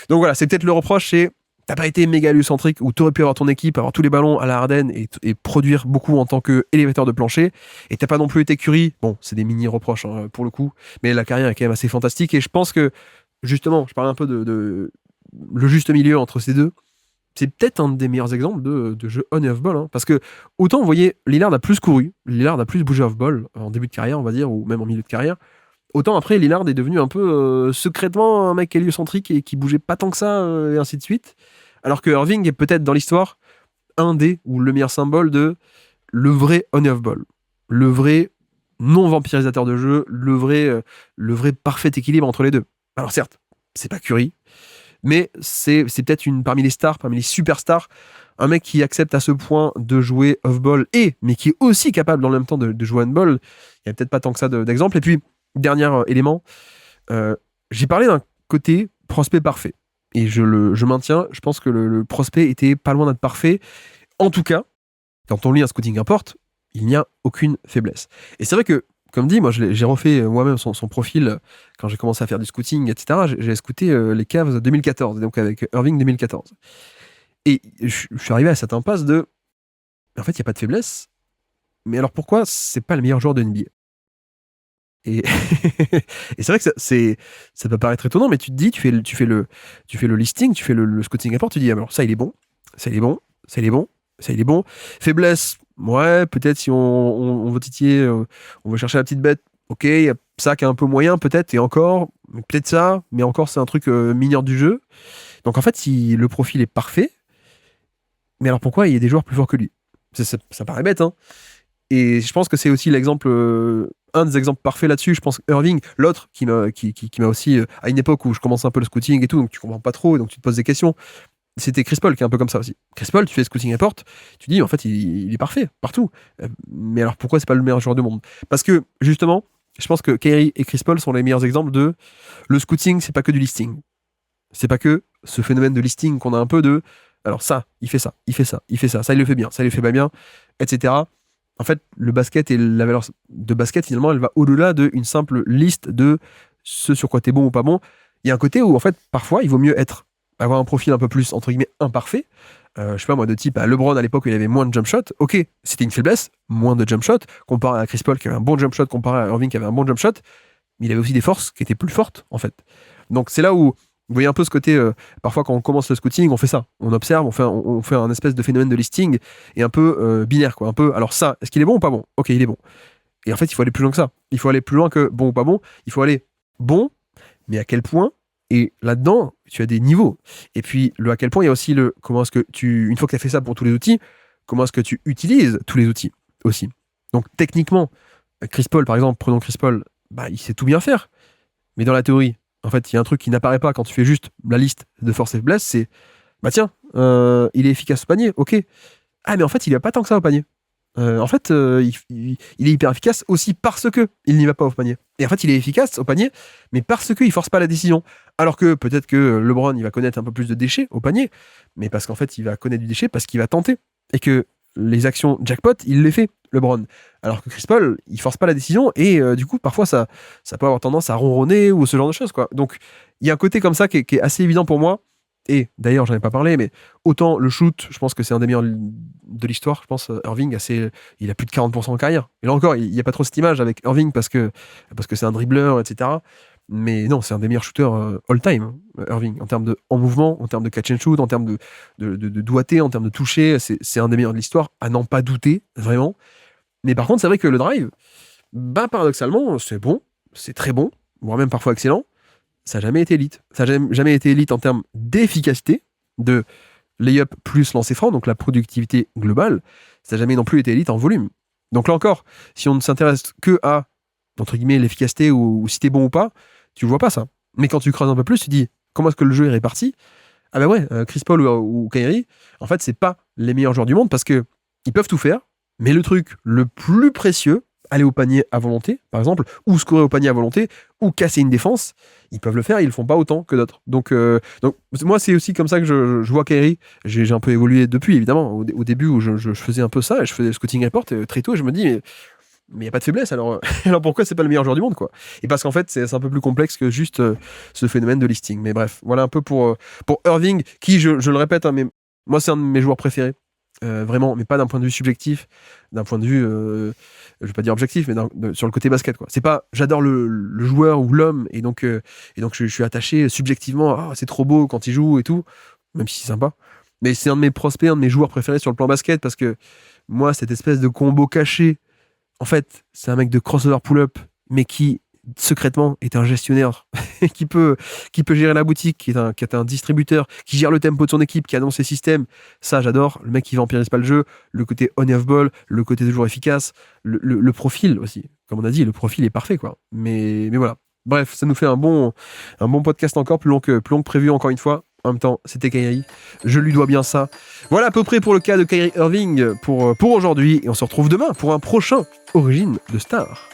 Donc voilà, c'est peut-être le reproche, c'est t'as pas été méga héliocentrique où t'aurais pu avoir ton équipe, avoir tous les ballons à la Harden et produire beaucoup en tant qu'élévateur de plancher. Et t'as pas non plus été Curry. Bon, c'est des mini reproches, hein, pour le coup, mais la carrière est quand même assez fantastique. Et je pense que justement, je parlais un peu de le juste milieu entre ces deux. C'est peut-être un des meilleurs exemples de jeu on et off ball, hein, parce que autant vous voyez, Lillard a plus couru, Lillard a plus bougé off ball en début de carrière, on va dire, ou même en milieu de carrière. Autant après, Lillard est devenu un peu secrètement un mec héliocentrique et qui bougeait pas tant que ça, et ainsi de suite. Alors que Irving est peut-être dans l'histoire un des, ou le meilleur symbole de le vrai on et off ball. Le vrai non vampirisateur de jeu, le vrai parfait équilibre entre les deux. Alors certes, c'est pas Curry, mais c'est peut-être parmi les stars, parmi les superstars, un mec qui accepte à ce point de jouer off-ball mais qui est aussi capable dans le même temps de jouer on-ball. Il n'y a peut-être pas tant que ça d'exemples. Et puis, dernier élément, j'ai parlé d'un côté prospect parfait. Et je maintiens, je pense que le prospect était pas loin d'être parfait. En tout cas, quand on lit un scouting report, il n'y a aucune faiblesse. Et c'est vrai que, comme dit, moi j'ai refait moi-même son profil quand j'ai commencé à faire du scouting, etc. J'ai scouté les Cavs 2014, donc avec Irving 2014. Et je suis arrivé à cette impasse de, en fait, il n'y a pas de faiblesse, mais alors pourquoi c'est pas le meilleur joueur de NBA? Et, et c'est vrai que ça peut paraître étonnant, mais tu te dis, tu fais le listing, tu fais le scouting report, tu dis, alors ça il est bon, ça il est bon, ça il est bon, ça il est bon. Faiblesse, ouais, peut-être si on veut titiller, on veut chercher la petite bête, ok, il y a ça qui est un peu moyen, peut-être, et encore, peut-être ça, mais encore c'est un truc mineur du jeu. Donc en fait, si le profil est parfait, mais alors pourquoi il y a des joueurs plus forts que lui? Ça paraît bête, hein. Et je pense que c'est aussi l'exemple, un des exemples parfaits là-dessus. Je pense Irving, l'autre qui m'a aussi, à une époque où je commence un peu le scouting et tout, donc tu comprends pas trop, et donc tu te poses des questions. C'était Chris Paul qui est un peu comme ça aussi. Chris Paul, tu fais scouting report, tu dis en fait il est parfait partout. Mais alors pourquoi c'est pas le meilleur joueur du monde? Parce que justement, je pense que Kyrie et Chris Paul sont les meilleurs exemples de le scouting, c'est pas que du listing. C'est pas que ce phénomène de listing qu'on a un peu de alors ça, il fait ça, il fait ça, il fait ça, ça il le fait bien, ça il le fait pas bien, etc. En fait, le basket et la valeur de basket, finalement, elle va au-delà d'une simple liste de ce sur quoi t'es bon ou pas bon. Il y a un côté où, en fait, parfois, il vaut mieux avoir un profil un peu plus, entre guillemets, imparfait. Je sais pas moi, de type LeBron à l'époque où il avait moins de jump shot. Ok, c'était une faiblesse, moins de jump shot, comparé à Chris Paul qui avait un bon jump shot, comparé à Irving qui avait un bon jump shot. Mais il avait aussi des forces qui étaient plus fortes, en fait. Donc c'est là où vous voyez un peu ce côté, parfois quand on commence le scouting, on fait ça. On observe, on fait un espèce de phénomène de listing et un peu binaire, quoi. Un peu, alors ça, est-ce qu'il est bon ou pas bon? Ok, il est bon. Et en fait, il faut aller plus loin que ça. Il faut aller plus loin que bon ou pas bon. Il faut aller bon, mais à quel point? Et là-dedans, tu as des niveaux. Et puis, à quel point il y a aussi comment est-ce que une fois que tu as fait ça pour tous les outils, comment est-ce que tu utilises tous les outils aussi. Donc, techniquement, Chris Paul, par exemple, prenons Chris Paul, il sait tout bien faire. Mais dans la théorie, en fait, il y a un truc qui n'apparaît pas quand tu fais juste la liste de forces et faiblesses, c'est, tiens, il est efficace au panier, ok. Ah, mais en fait, il n'y va pas tant que ça au panier. En fait, il est hyper efficace aussi parce que il n'y va pas au panier. Et en fait, il est efficace au panier, mais parce qu'il force pas la décision. Alors que peut-être que LeBron, il va connaître un peu plus de déchets au panier, mais parce qu'en fait, il va connaître du déchet parce qu'il va tenter. Et que les actions jackpot, il les fait, LeBron. Alors que Chris Paul, il force pas la décision et du coup, parfois, ça peut avoir tendance à ronronner ou ce genre de choses, quoi. Donc, il y a un côté comme ça qui est assez évident pour moi. Et d'ailleurs, j'en ai pas parlé, mais autant le shoot, je pense que c'est un des meilleurs de l'histoire. Je pense Irving, il a plus de 40% en carrière. Et là encore, il n'y a pas trop cette image avec Irving parce que c'est un dribbleur, etc. Mais non, c'est un des meilleurs shooters all-time, Irving, en mouvement, en termes de catch and shoot, en termes de doigté, en termes de toucher. C'est un des meilleurs de l'histoire, à n'en pas douter, vraiment. Mais par contre, c'est vrai que le drive, paradoxalement, c'est bon, c'est très bon, voire même parfois excellent. Ça n'a jamais été élite. Ça n'a jamais été élite en termes d'efficacité, de lay-up plus lancer franc, donc la productivité globale, ça n'a jamais non plus été élite en volume. Donc là encore, si on ne s'intéresse que à, entre guillemets, l'efficacité ou si t'es bon ou pas, tu vois pas ça. Mais quand tu creuses un peu plus, tu dis, comment est-ce que le jeu est réparti ? Ah bah ouais, Chris Paul ou Kyrie, en fait, c'est pas les meilleurs joueurs du monde parce que ils peuvent tout faire, mais le truc le plus précieux, aller au panier à volonté, par exemple, ou scorer au panier à volonté, ou casser une défense, ils peuvent le faire, ils le font pas autant que d'autres. Donc moi, c'est aussi comme ça que je vois Kyrie. J'ai un peu évolué depuis, évidemment, au début où je faisais un peu ça, et je faisais le scouting report, et très tôt, je me dis, mais il n'y a pas de faiblesse, alors pourquoi c'est pas le meilleur joueur du monde, quoi ? Et parce qu'en fait, c'est un peu plus complexe que juste ce phénomène de listing. Mais bref, voilà un peu pour Irving, qui, je le répète, hein, mais moi, c'est un de mes joueurs préférés. Vraiment, mais pas d'un point de vue subjectif, d'un point de vue, je vais pas dire objectif, mais sur le côté basket, quoi. C'est pas, j'adore le joueur ou l'homme, et donc je suis attaché subjectivement, c'est trop beau quand il joue et tout, même si c'est sympa. Mais c'est un de mes prospects, un de mes joueurs préférés sur le plan basket, parce que moi, cette espèce de combo caché, en fait, c'est un mec de crossover pull-up, mais qui secrètement est un gestionnaire qui peut gérer la boutique, qui est un distributeur, qui gère le tempo de son équipe, qui annonce ses systèmes. Ça, j'adore. Le mec qui vampirise pas le jeu, le côté on et off ball, le côté toujours efficace, le profil aussi. Comme on a dit, le profil est parfait, quoi. Mais voilà. Bref, ça nous fait un bon podcast encore, plus long que prévu, encore une fois. En même temps, c'était Kyrie. Je lui dois bien ça. Voilà à peu près pour le cas de Kyrie Irving pour aujourd'hui. Et on se retrouve demain pour un prochain Origine de Star.